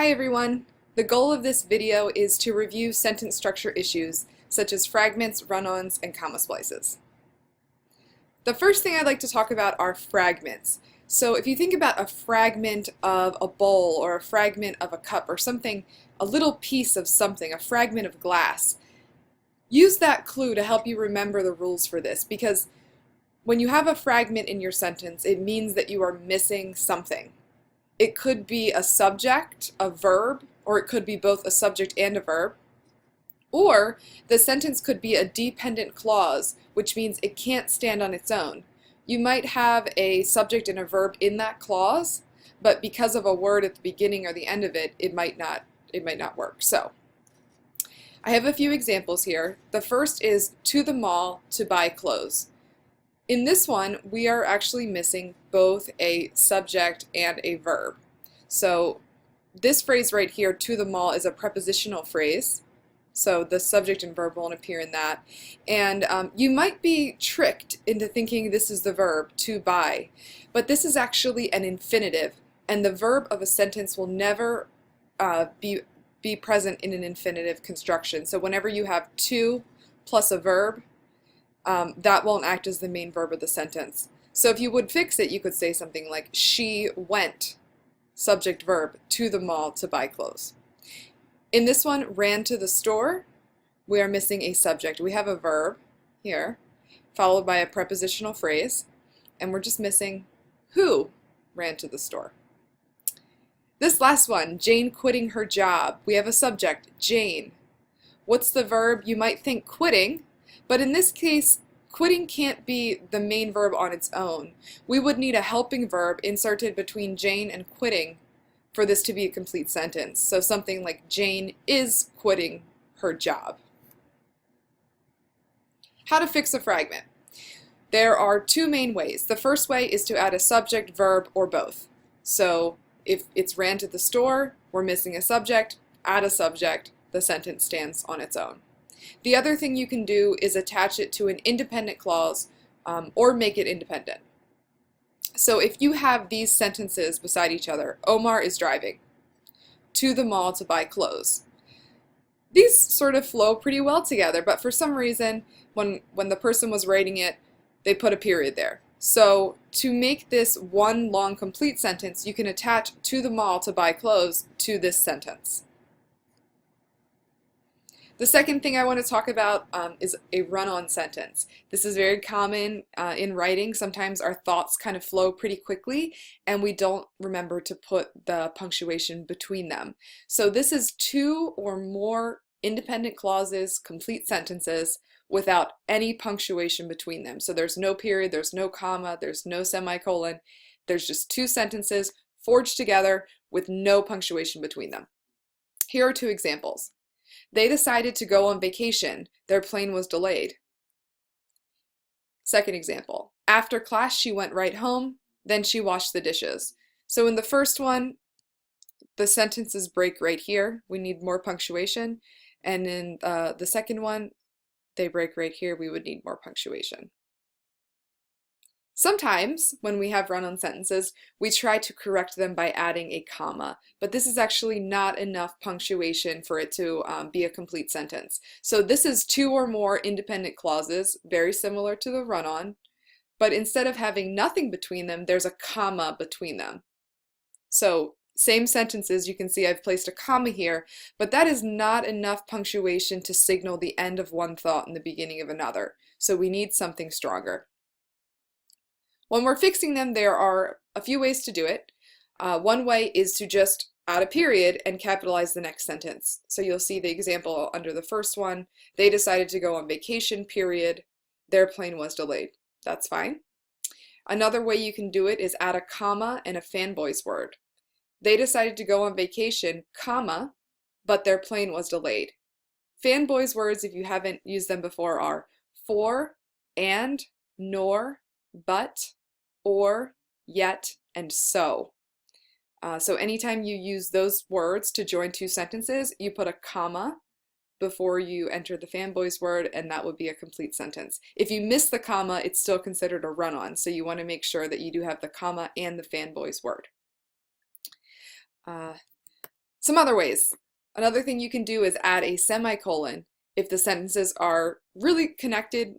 Hi everyone! The goal of this video is to review sentence structure issues such as fragments, run-ons, and comma splices. The first thing I'd like to talk about are fragments. So if you think about a fragment of a bowl or a fragment of a cup or something, a little piece of something, a fragment of glass, use that clue to help you remember the rules for this, because when you have a fragment in your sentence, it means that you are missing something. It could be a subject, a verb, or it could be both a subject and a verb. Or the sentence could be a dependent clause, which means it can't stand on its own. You might have a subject and a verb in that clause, but because of a word at the beginning or the end of it, it might not work. So I have a few examples here. The first is to the mall to buy clothes. In this one, we are actually missing both a subject and a verb. So this phrase right here, to the mall, is a prepositional phrase. So the subject and verb won't appear in that. And you might be tricked into thinking this is the verb, to buy. But this is actually an infinitive, and the verb of a sentence will never be present in an infinitive construction. So whenever you have to plus a verb, that won't act as the main verb of the sentence. So if you would fix it, you could say something like, she went, subject verb, to the mall to buy clothes. In this one, ran to the store, we are missing a subject. We have a verb here, followed by a prepositional phrase, and we're just missing who ran to the store. This last one, Jane quitting her job. We have a subject, Jane. What's the verb? You might think quitting, but in this case, quitting can't be the main verb on its own. We would need a helping verb inserted between Jane and quitting for this to be a complete sentence. So something like Jane is quitting her job. How to fix a fragment? There are two main ways. The first way is to add a subject, verb, or both. So if it's ran to the store, we're missing a subject, add a subject, the sentence stands on its own. The other thing you can do is attach it to an independent clause or make it independent. So if you have these sentences beside each other, Omar is driving to the mall to buy clothes. These sort of flow pretty well together, but for some reason, when the person was writing it, they put a period there. So to make this one long complete sentence, you can attach to the mall to buy clothes to this sentence. The second thing I want to talk about is a run-on sentence. This is very common in writing. Sometimes our thoughts kind of flow pretty quickly and we don't remember to put the punctuation between them. So this is two or more independent clauses, complete sentences, without any punctuation between them. So there's no period, there's no comma, there's no semicolon. There's just two sentences forged together with no punctuation between them. Here are two examples. They decided to go on vacation. Their plane was delayed. Second example. After class, she went right home. Then she washed the dishes. So in the first one, the sentences break right here. We need more punctuation. And in the second one, they break right here. We would need more punctuation. Sometimes, when we have run-on sentences, we try to correct them by adding a comma, but this is actually not enough punctuation for it to be a complete sentence. So this is two or more independent clauses, very similar to the run-on, but instead of having nothing between them, there's a comma between them. So same sentences, you can see I've placed a comma here, but that is not enough punctuation to signal the end of one thought and the beginning of another. So we need something stronger. When we're fixing them, there are a few ways to do it. One way is to just add a period and capitalize the next sentence. So you'll see the example under the first one. They decided to go on vacation, period. Their plane was delayed. That's fine. Another way you can do it is add a comma and a fanboy's word. They decided to go on vacation, comma, but their plane was delayed. Fanboy's words, if you haven't used them before, are for, and, nor, but, or, yet, and so. So anytime you use those words to join two sentences, you put a comma before you enter the fanboy's word, and that would be a complete sentence. If you miss the comma, it's still considered a run-on, so you want to make sure that you do have the comma and the fanboy's word. Some other ways. Another thing you can do is add a semicolon if the sentences are really connected,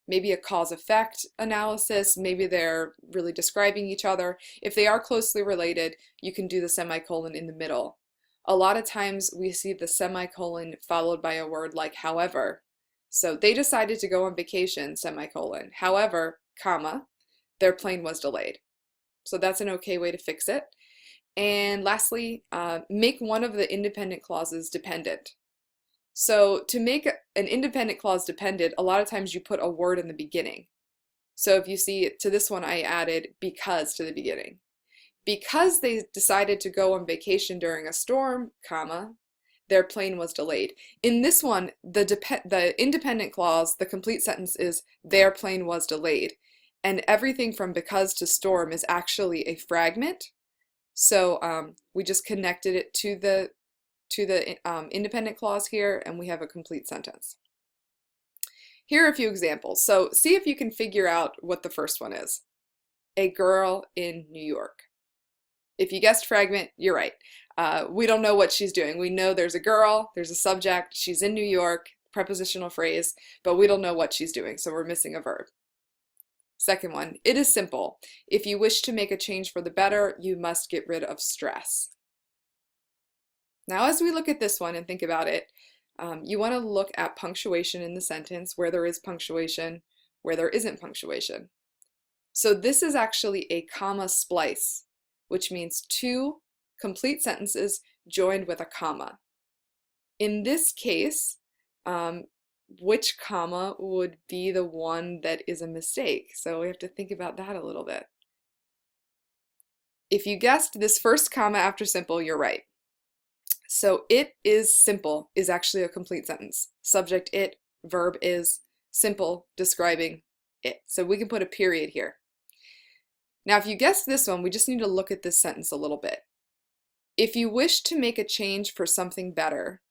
maybe a cause-effect analysis, maybe they're really describing each other. If they are closely related, you can do the semicolon in the middle. A lot of times we see the semicolon followed by a word like however. So they decided to go on vacation, semicolon. However, comma, their plane was delayed. So that's an okay way to fix it. And lastly, make one of the independent clauses dependent. So to make an independent clause dependent, a lot of times you put a word in the beginning. So if you see to this one, I added because to the beginning. Because they decided to go on vacation during a storm, comma, their plane was delayed. In this one, the independent clause, the complete sentence is their plane was delayed. And everything from because to storm is actually a fragment. So we just connected it to the independent clause here, and we have a complete sentence. Here are a few examples. So see if you can figure out what the first one is. A girl in New York. If you guessed fragment, you're right. We don't know what she's doing. We know there's a girl, there's a subject, she's in New York, prepositional phrase, but we don't know what she's doing, so we're missing a verb. Second one, it is simple. If you wish to make a change for the better, you must get rid of stress. Now, as we look at this one and think about it, you want to look at punctuation in the sentence, where there is punctuation, where there isn't punctuation. So this is actually a comma splice, which means two complete sentences joined with a comma. In this case, which comma would be the one that is a mistake? So we have to think about that a little bit. If you guessed this first comma after simple, you're right. So it is simple is actually a complete sentence. Subject it, verb is, simple describing it. So we can put a period here. Now if you guessed this one, we just need to look at this sentence a little bit. If you wish to make a change for something better,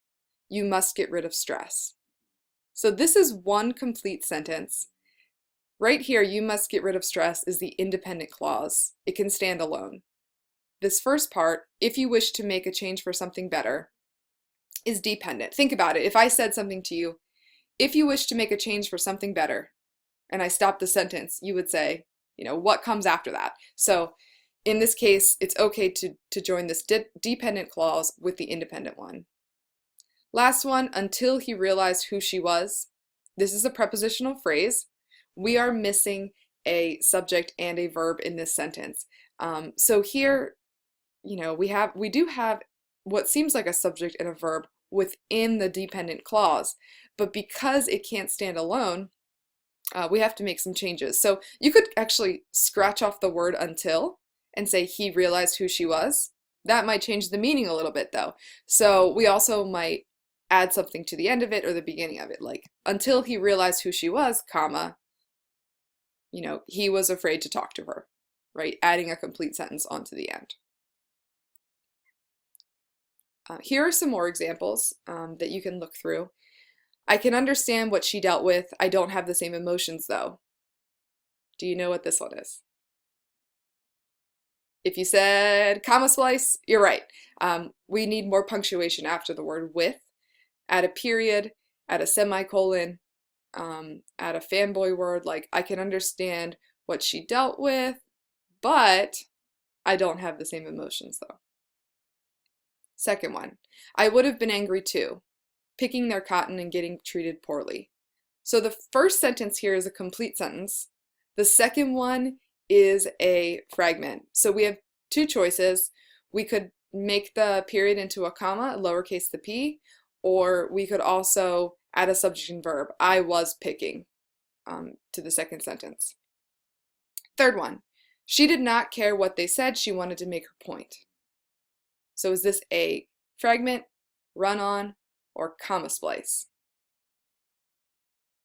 you must get rid of stress. So this is one complete sentence. Right here, you must get rid of stress is the independent clause. It can stand alone. This first part, if you wish to make a change for something better, is dependent. Think about it. If I said something to you, if you wish to make a change for something better, and I stopped the sentence, you would say, what comes after that? So in this case, it's okay to join this dependent clause with the independent one. Last one, until he realized who she was. This is a prepositional phrase. We are missing a subject and a verb in this sentence. So here, we do have what seems like a subject and a verb within the dependent clause, but because it can't stand alone, we have to make some changes. So you could actually scratch off the word until and say he realized who she was. That might change the meaning a little bit though. So we also might add something to the end of it or the beginning of it, like until he realized who she was, comma, he was afraid to talk to her, right? Adding a complete sentence onto the end. Here are some more examples that you can look through. I can understand what she dealt with. I don't have the same emotions though. Do you know what this one is? If you said comma splice, you're right. We need more punctuation after the word with. Add a period, add a semicolon, add a fanboy word like I can understand what she dealt with, but I don't have the same emotions though. Second one, I would have been angry too, picking their cotton and getting treated poorly. So the first sentence here is a complete sentence. The second one is a fragment. So we have two choices. We could make the period into a comma, lowercase the p, or we could also add a subject and verb. I was picking to the second sentence. Third one, she did not care what they said. She wanted to make her point. So is this a fragment, run-on, or comma splice?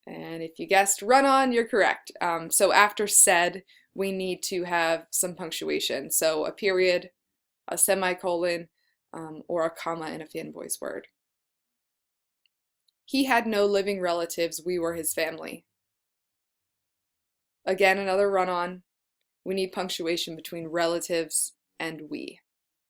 And if you guessed run-on, you're correct. So after said, we need to have some punctuation. So a period, a semicolon, or a comma in a fanboy's word. He had no living relatives. We were his family. Again, another run-on. We need punctuation between relatives and we.